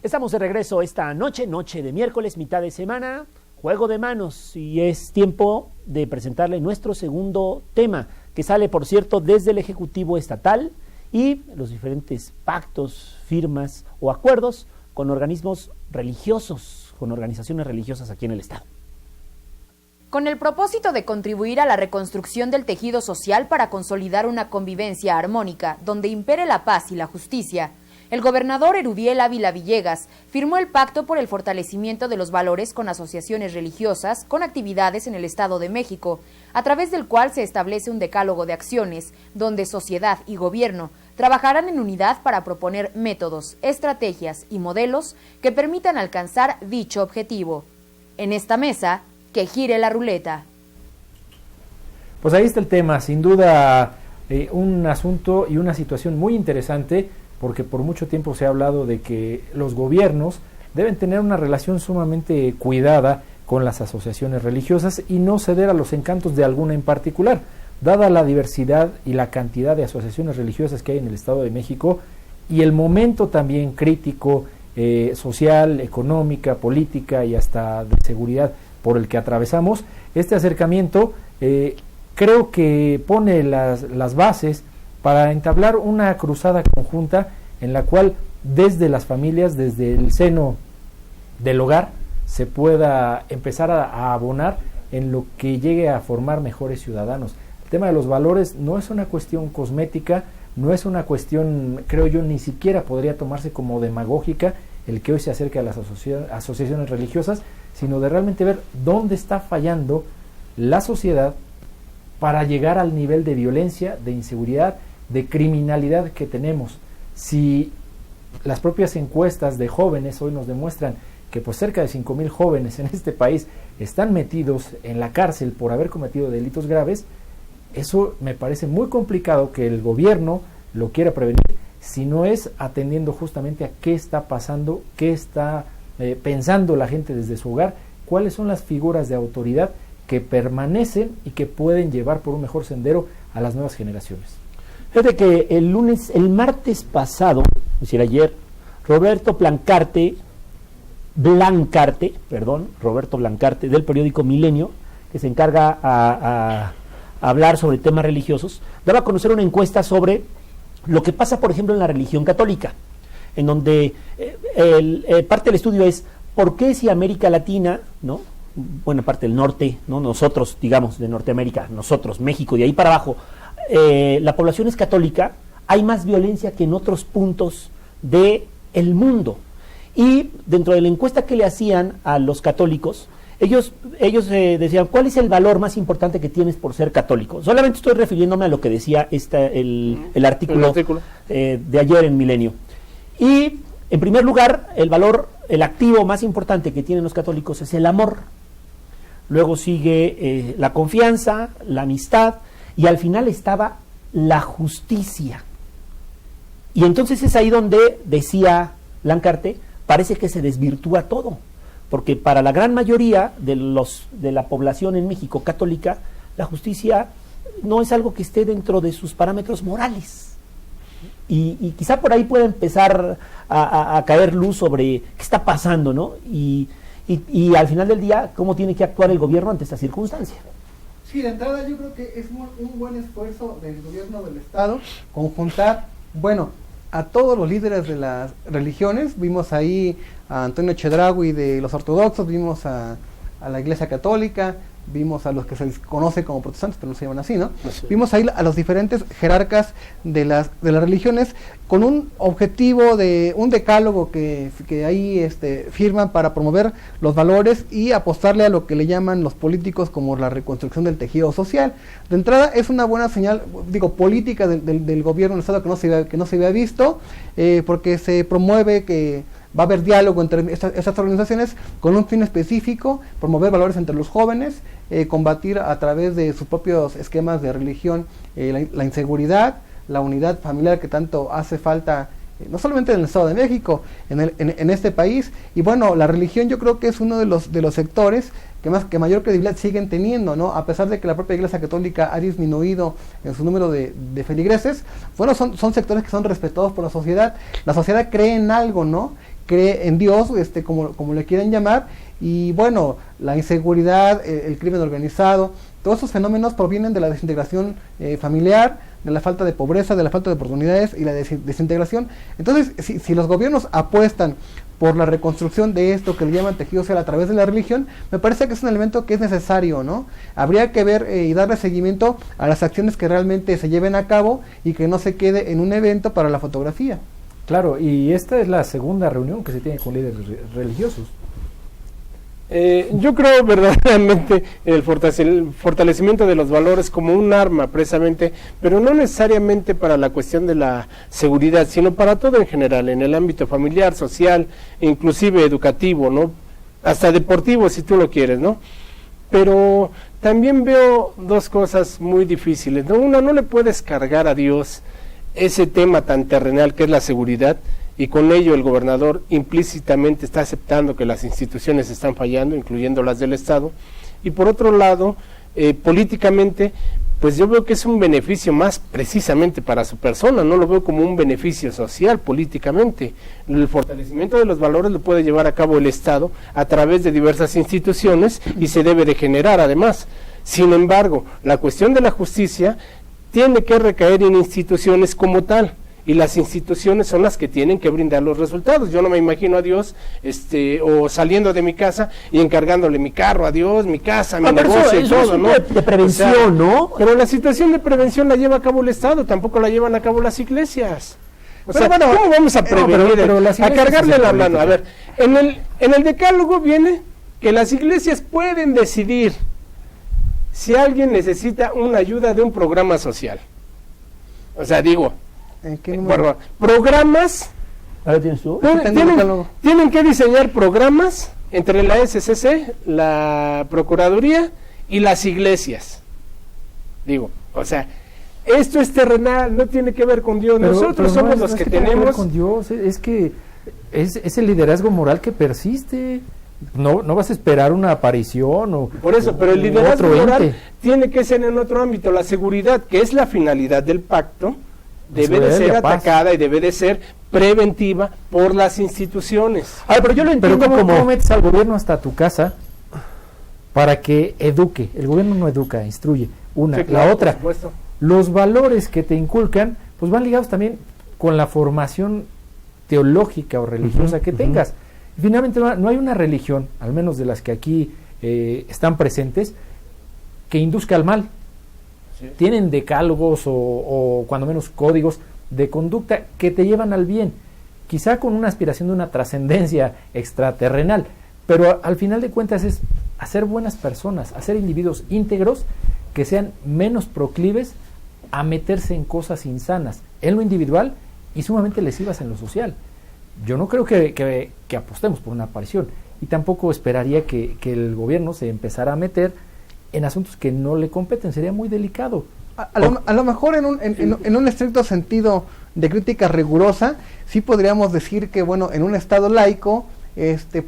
Estamos de regreso esta noche de miércoles, mitad de semana, juego de manos, y es tiempo de presentarle nuestro segundo tema, que sale, por cierto, desde el Ejecutivo Estatal y los diferentes pactos, firmas o acuerdos con organismos religiosos, con organizaciones religiosas aquí en el Estado. Con el propósito de contribuir a la reconstrucción del tejido social para consolidar una convivencia armónica donde impere la paz y la justicia, el gobernador Erubiel Ávila Villegas firmó el Pacto por el Fortalecimiento de los Valores con asociaciones religiosas con actividades en el Estado de México, a través del cual se establece un decálogo de acciones, donde sociedad y gobierno trabajarán en unidad para proponer métodos, estrategias y modelos que permitan alcanzar dicho objetivo. En esta mesa, que gire la ruleta. Pues ahí está el tema, sin duda un asunto y una situación muy interesante, porque por mucho tiempo se ha hablado de que los gobiernos deben tener una relación sumamente cuidada con las asociaciones religiosas y no ceder a los encantos de alguna en particular. Dada la diversidad y la cantidad de asociaciones religiosas que hay en el Estado de México y el momento también crítico, social, económica, política y hasta de seguridad por el que atravesamos, este acercamiento creo que pone las bases para entablar una cruzada conjunta en la cual desde las familias, desde el seno del hogar, se pueda empezar a abonar en lo que llegue a formar mejores ciudadanos. El tema de los valores no es una cuestión cosmética, no es una cuestión, creo yo, ni siquiera podría tomarse como demagógica el que hoy se acerque a las asociaciones religiosas, sino de realmente ver dónde está fallando la sociedad para llegar al nivel de violencia, de inseguridad, de criminalidad que tenemos. Si las propias encuestas de jóvenes hoy nos demuestran que pues cerca de 5,000 jóvenes en este país están metidos en la cárcel por haber cometido delitos graves, eso me parece muy complicado que el gobierno lo quiera prevenir, si no es atendiendo justamente a qué está pasando, qué está pensando la gente desde su hogar, cuáles son las figuras de autoridad que permanecen y que pueden llevar por un mejor sendero a las nuevas generaciones. Fíjate que el martes pasado, es decir, ayer, Roberto Blancarte, del periódico Milenio, que se encarga a hablar sobre temas religiosos, daba a conocer una encuesta sobre lo que pasa, por ejemplo, en la religión católica, en donde parte del estudio es por qué si América Latina, ¿no?, buena parte del norte, ¿no?, nosotros, digamos, de Norteamérica, nosotros, México, de ahí para abajo, la población es católica, hay más violencia que en otros puntos del mundo. Y dentro de la encuesta que le hacían a los católicos, ellos decían, ¿cuál es el valor más importante que tienes por ser católico? Solamente estoy refiriéndome a lo que decía el artículo de ayer en Milenio. Y, en primer lugar, el activo más importante que tienen los católicos es el amor. Luego sigue la confianza, la amistad, y al final estaba la justicia. Y entonces es ahí donde, decía Blancarte, parece que se desvirtúa todo, porque para la gran mayoría de la población en México católica, la justicia no es algo que esté dentro de sus parámetros morales. Y quizá por ahí pueda empezar a caer luz sobre qué está pasando, ¿no? Y al final del día, cómo tiene que actuar el gobierno ante esta circunstancia. Sí, de entrada yo creo que es un buen esfuerzo del gobierno del Estado conjuntar, a todos los líderes de las religiones. Vimos ahí a Antonio Chedraui de los ortodoxos, vimos a la Iglesia Católica, vimos a los que se les conoce como protestantes, pero no se llaman así, ¿no? Sí. Vimos ahí a los diferentes jerarcas de las religiones con un objetivo de un decálogo que ahí firman para promover los valores y apostarle a lo que le llaman los políticos como la reconstrucción del tejido social. De entrada es una buena señal, política del gobierno del Estado que no se había visto, porque se promueve que va a haber diálogo entre estas organizaciones con un fin específico, promover valores entre los jóvenes, combatir a través de sus propios esquemas de religión la inseguridad, la unidad familiar que tanto hace falta, no solamente en el Estado de México, en este país. Y la religión yo creo que es uno de los sectores que mayor credibilidad siguen teniendo, ¿no? A pesar de que la propia Iglesia Católica ha disminuido en su número de feligreses, son sectores que son respetados por la sociedad cree en algo, ¿no?, cree en Dios, como le quieran llamar, y bueno, la inseguridad, el crimen organizado, todos esos fenómenos provienen de la desintegración familiar, de la falta de pobreza, de la falta de oportunidades y la desintegración. Entonces, si los gobiernos apuestan por la reconstrucción de esto que le llaman tejido social a través de la religión, me parece que es un elemento que es necesario, ¿no? Habría que ver y darle seguimiento a las acciones que realmente se lleven a cabo y que no se quede en un evento para la fotografía. Claro, y esta es la segunda reunión que se tiene con líderes religiosos. Yo creo verdaderamente el fortalecimiento de los valores como un arma precisamente, pero no necesariamente para la cuestión de la seguridad, sino para todo en general, en el ámbito familiar, social, inclusive educativo, ¿no? Hasta deportivo si tú lo quieres, ¿no? Pero también veo dos cosas muy difíciles, ¿no? Una, no le puedes cargar a Dios ese tema tan terrenal que es la seguridad, y con ello el gobernador implícitamente está aceptando que las instituciones están fallando, incluyendo las del Estado, y por otro lado, políticamente, pues yo veo que es un beneficio más precisamente para su persona, no lo veo como un beneficio social políticamente. El fortalecimiento de los valores lo puede llevar a cabo el Estado a través de diversas instituciones y se debe de generar además. Sin embargo, la cuestión de la justicia tiene que recaer en instituciones como tal, y las instituciones son las que tienen que brindar los resultados. Yo no me imagino a Dios o saliendo de mi casa y encargándole mi carro a Dios, mi casa, mi negocio y todo, ¿no? De prevención, o sea, ¿no? Pero la situación de prevención la lleva a cabo el Estado, tampoco la llevan a cabo las iglesias. O sea, bueno, ¿cómo vamos a prevenir? pero a cargarle la mano. A ver, en el decálogo viene que las iglesias pueden decidir si alguien necesita una ayuda de un programa social. O sea, digo, programas, ¿ahora tienes tú? tienen que diseñar programas entre la SCC, la Procuraduría y las iglesias. Digo, o sea, esto es terrenal, no tiene que ver con Dios. Nosotros somos los que tenemos. Tiene que ver con Dios, es que es el liderazgo moral que persiste. No vas a esperar una aparición o por eso, pero el liderazgo moral tiene que ser en otro ámbito. La seguridad, que es la finalidad del pacto, debe de ser atacada y debe de ser preventiva por las instituciones. Pero yo lo entiendo. Pero ¿cómo metes al gobierno hasta tu casa para que eduque? El gobierno no educa, instruye. Una, sí, claro, la otra, los valores que te inculcan, pues van ligados también con la formación teológica o religiosa que tengas. Finalmente no hay una religión, al menos de las que aquí están presentes, que induzca al mal. Tienen decálogos o cuando menos códigos de conducta que te llevan al bien, quizá con una aspiración de una trascendencia extraterrenal, pero al final de cuentas es hacer buenas personas, hacer individuos íntegros que sean menos proclives a meterse en cosas insanas en lo individual y sumamente lesivas en lo social. Yo no creo que apostemos por una aparición y tampoco esperaría que el gobierno se empezara a meter en asuntos que no le competen, sería muy delicado. A lo mejor en un estricto sentido de crítica rigurosa, sí podríamos decir que, bueno, en un Estado laico,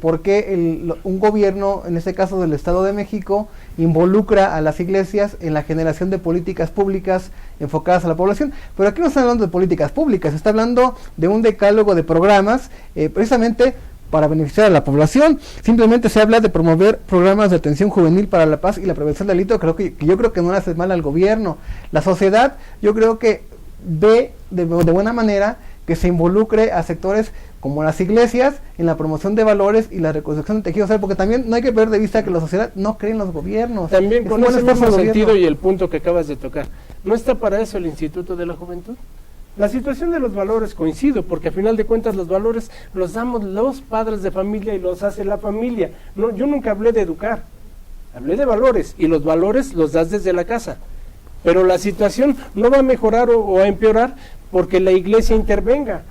¿por qué un gobierno, en este caso del Estado de México, involucra a las iglesias en la generación de políticas públicas enfocadas a la población? Pero aquí no está hablando de políticas públicas, se está hablando de un decálogo de programas, precisamente para beneficiar a la población. Simplemente se habla de promover programas de atención juvenil para la paz y la prevención del delito. Yo creo que no le hace mal al gobierno. La sociedad, yo creo que ve de buena manera que se involucre a sectores como las iglesias en la promoción de valores y la reconstrucción de tejido social, porque también no hay que perder de vista que la sociedad no cree en los gobiernos. También con ese mismo sentido y el punto que acabas de tocar, ¿no está para eso el Instituto de la Juventud? La situación de los valores coincido, porque a final de cuentas los valores los damos los padres de familia y los hace la familia. No, yo nunca hablé de educar, hablé de valores, y los valores los das desde la casa. Pero la situación no va a mejorar o a empeorar porque la iglesia intervenga.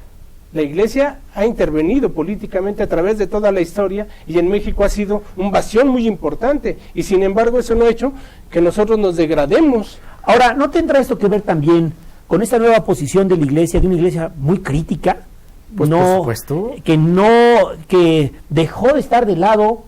La iglesia ha intervenido políticamente a través de toda la historia y en México ha sido un bastión muy importante, y sin embargo eso no ha hecho que nosotros nos degrademos. Ahora, ¿no tendrá esto que ver también con esta nueva posición de la iglesia, de una iglesia muy crítica? Pues no, por supuesto. Que dejó de estar del lado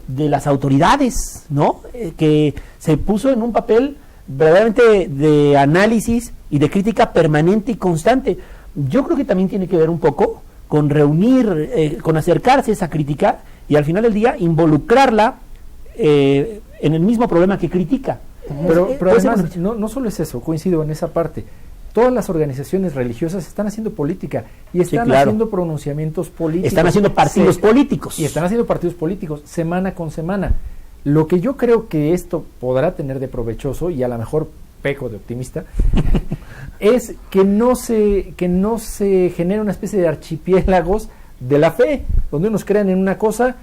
de las autoridades, ¿no? Que se puso en un papel verdaderamente de análisis y de crítica permanente y constante. Yo creo que también tiene que ver un poco con reunir, con acercarse a esa crítica y al final del día involucrarla en el mismo problema que critica. Pero Puede además, ser- no solo es eso, coincido en esa parte. Todas las organizaciones religiosas están haciendo política y están claro. haciendo pronunciamientos políticos. Están haciendo partidos Sí, políticos. y están haciendo partidos políticos semana con semana. Lo que yo creo que esto podrá tener de provechoso, y a lo mejor peco de optimista, es que no se genere una especie de archipiélagos de la fe, donde unos crean en una cosa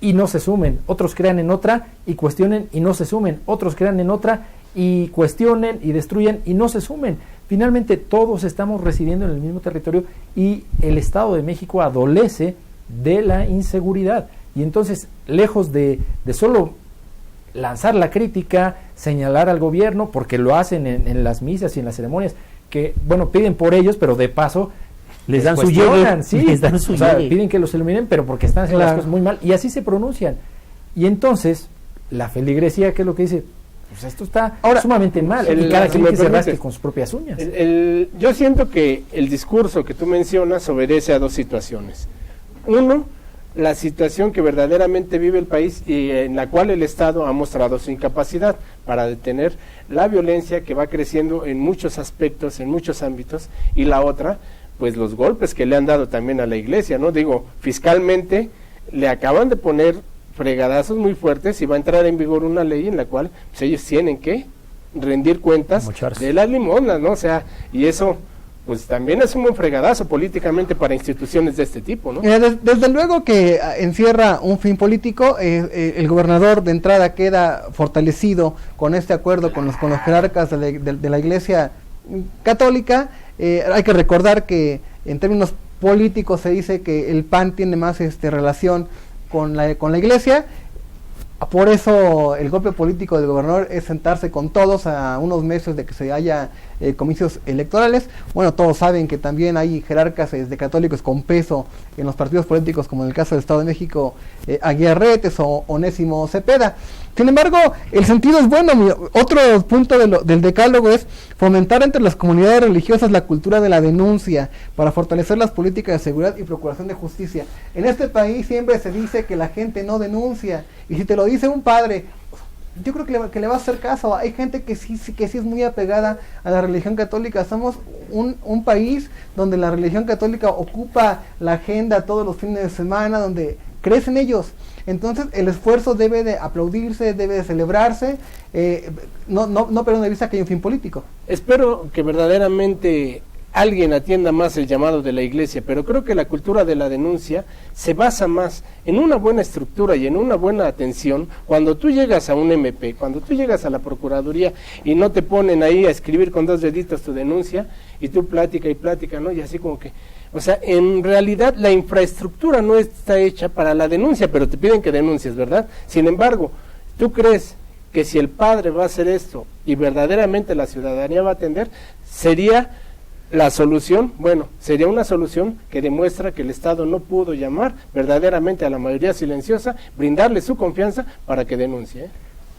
y no se sumen, otros crean en otra y cuestionen y no se sumen, otros crean en otra y cuestionen y destruyen y no se sumen. Finalmente todos estamos residiendo en el mismo territorio y el Estado de México adolece de la inseguridad. Y entonces, lejos de solo lanzar la crítica, señalar al gobierno, porque lo hacen en las misas y en las ceremonias, que, bueno, piden por ellos, pero de paso Les dan su cuestionan, llegue, sí, les dan su o sea, llegue. piden que los iluminen, pero porque están haciendo las Claro. cosas muy mal, y así se pronuncian. Y entonces, la feligresía, ¿qué es lo que dice? Pues esto está Ahora, sumamente mal, el- y cada si quien me que se permites, rasque con sus propias uñas. Yo siento que el discurso que tú mencionas obedece a dos situaciones. Uno, la situación que verdaderamente vive el país y en la cual el Estado ha mostrado su incapacidad para detener la violencia que va creciendo en muchos aspectos, en muchos ámbitos, y la otra, pues los golpes que le han dado también a la Iglesia, ¿no? Digo, fiscalmente le acaban de poner fregadazos muy fuertes y va a entrar en vigor una ley en la cual pues, ellos tienen que rendir cuentas Mocharse. de las limosnas, ¿no? O sea, y eso pues también es un buen fregadazo políticamente para instituciones de este tipo, ¿no? Desde luego que encierra un fin político. El gobernador de entrada queda fortalecido con este acuerdo con los jerarcas de la Iglesia Católica. Hay que recordar que en términos políticos se dice que el PAN tiene más relación con la Iglesia. Por eso el golpe político del gobernador es sentarse con todos a unos meses de que se haya comicios electorales. Bueno, todos saben que también hay jerarcas de católicos con peso en los partidos políticos, como en el caso del Estado de México, Aguirretes o Onésimo Cepeda. Sin embargo, el sentido es bueno. Otro punto del decálogo es fomentar entre las comunidades religiosas la cultura de la denuncia para fortalecer las políticas de seguridad y procuración de justicia. En este país siempre se dice que la gente no denuncia, y si te lo dice un padre, yo creo que le va a hacer caso. Hay gente que sí es muy apegada a la religión católica. Somos un país donde la religión católica ocupa la agenda todos los fines de semana, donde crecen ellos. Entonces el esfuerzo debe de aplaudirse, debe de celebrarse, no perder de vista que hay un fin político. Espero que verdaderamente alguien atienda más el llamado de la Iglesia, pero creo que la cultura de la denuncia se basa más en una buena estructura y en una buena atención. Cuando tú llegas a un MP, cuando tú llegas a la Procuraduría y no te ponen ahí a escribir con 2 deditos tu denuncia y tú plática y plática, ¿no? Y así como que, o sea, en realidad la infraestructura no está hecha para la denuncia, pero te piden que denuncies, ¿verdad? Sin embargo, ¿tú crees que si el padre va a hacer esto y verdaderamente la ciudadanía va a atender, sería la solución? Bueno, sería una solución que demuestra que el Estado no pudo llamar verdaderamente a la mayoría silenciosa, brindarle su confianza para que denuncie, ¿eh?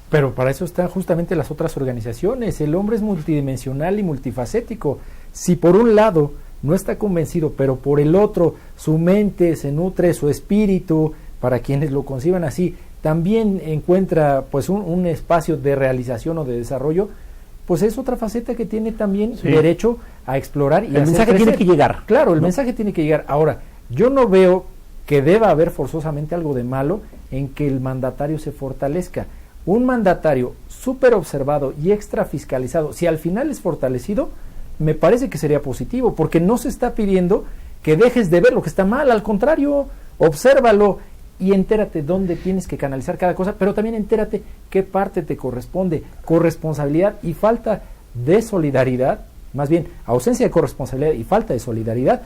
Pero para eso están justamente las otras organizaciones. El hombre es multidimensional y multifacético. Si por un lado no está convencido, pero por el otro su mente se nutre, su espíritu, para quienes lo conciban así, también encuentra pues un espacio de realización o de desarrollo, pues es otra faceta que tiene también Sí. derecho a explorar y El hacer mensaje tiene crecer. que llegar. Claro, el ¿no? mensaje tiene que llegar. Ahora, yo no veo que deba haber forzosamente algo de malo en que el mandatario se fortalezca. Un mandatario súper observado y extra fiscalizado, si al final es fortalecido, me parece que sería positivo, porque no se está pidiendo que dejes de ver lo que está mal, al contrario, obsérvalo y entérate dónde tienes que canalizar cada cosa, pero también entérate qué parte te corresponde. Corresponsabilidad y falta de solidaridad, más bien ausencia de corresponsabilidad y falta de solidaridad,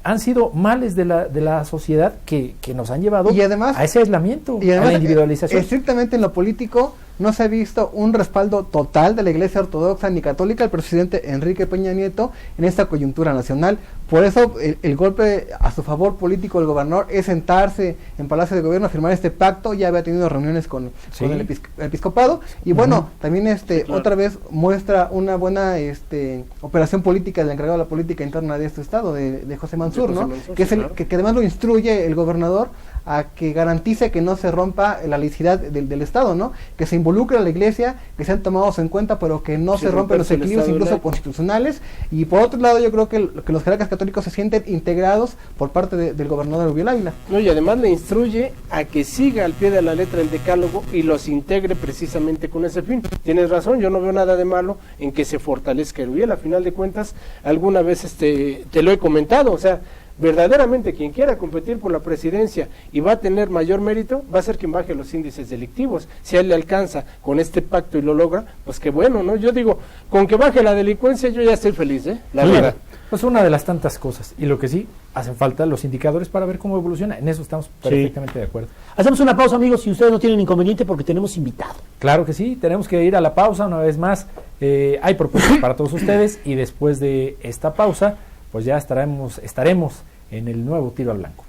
han sido males de la sociedad que nos han llevado Y además- a ese aislamiento, Y a además, la individualización. estrictamente en lo político, no se ha visto un respaldo total de la Iglesia Ortodoxa ni Católica al presidente Enrique Peña Nieto en esta coyuntura nacional. Por eso el golpe a su favor político del gobernador es sentarse en Palacio de Gobierno a firmar este pacto. Ya había tenido reuniones con el episcopado y bueno, también otra vez muestra una buena operación política del encargado de la política interna de este estado, de José Mansur, ¿no? Que es que además lo instruye el gobernador a que garantice que no se rompa la laicidad del Estado, ¿no? Que se involucre a la Iglesia, que sean tomados en cuenta, pero que no se rompen los equilibrios incluso constitucionales. Y por otro lado, yo creo que los jerarcas católicos se sienten integrados por parte del gobernador Erubiel Ávila. No, y además le instruye a que siga al pie de la letra el decálogo y los integre precisamente con ese fin. Tienes razón, yo no veo nada de malo en que se fortalezca Erubiel. A final de cuentas, alguna vez te lo he comentado, o sea, verdaderamente quien quiera competir por la presidencia y va a tener mayor mérito, va a ser quien baje los índices delictivos. Si a él le alcanza con este pacto y lo logra, pues qué bueno, ¿no? Yo digo, con que baje la delincuencia yo ya estoy feliz, la verdad. Pues una de las tantas cosas, y lo que sí, hacen falta los indicadores para ver cómo evoluciona, en eso estamos perfectamente de acuerdo. Hacemos una pausa, amigos, si ustedes no tienen inconveniente, porque tenemos invitado. Claro que sí, tenemos que ir a la pausa una vez más, hay propuestas para todos ustedes, y después de esta pausa, pues ya estaremos en el nuevo Tiro al Blanco.